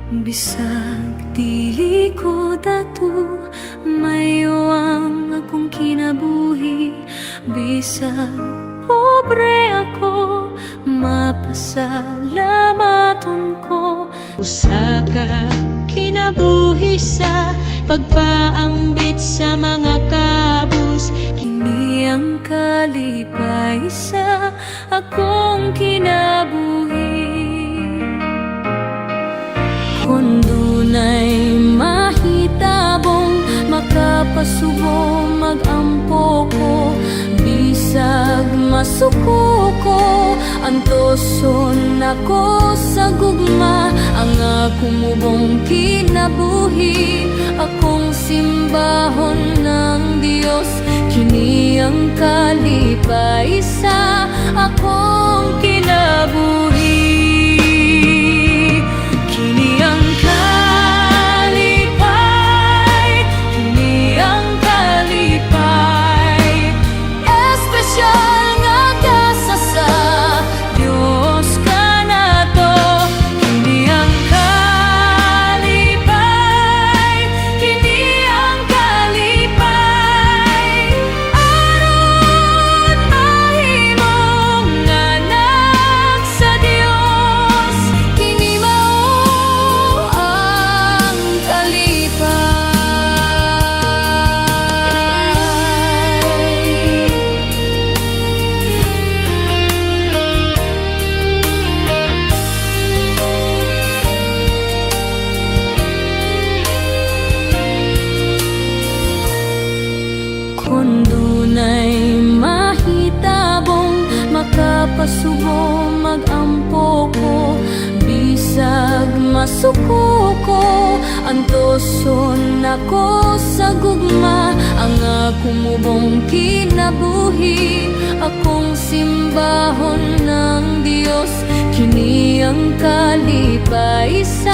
Bisag dili ko dato, mayo ang akong kinabuhi. Bisag pobre ako, mapasalamaton ko. Usa ka kinabuhi sa pagpaambit sa mga kabus. Kini ang kalipay sa akong kinabuhi. Kung dunay mahitabong makapasubo, magampo ko. Bisag masuko ko, antoson ako sa gugma. Ang akong mubong kinabuhi, akong simbahon ng Diyos. Kini ang kalipay sa akong kinabuhi. Kini ang kalipay, kini ang kalipay. Espesyal nga kasa sa Diyos ka na to. Kini ang kalipay, kini ang kalipay. Aron mahimong anak sa Diyos, kini mao ang kalipay. Kung dunay mahitabong makapasubo, magampo ko. Bisag masuko ko, antoson ako sa gugma. Ang akong mubong kinabuhi, akong simbahon ng Diyos. Kini ang kalipay sa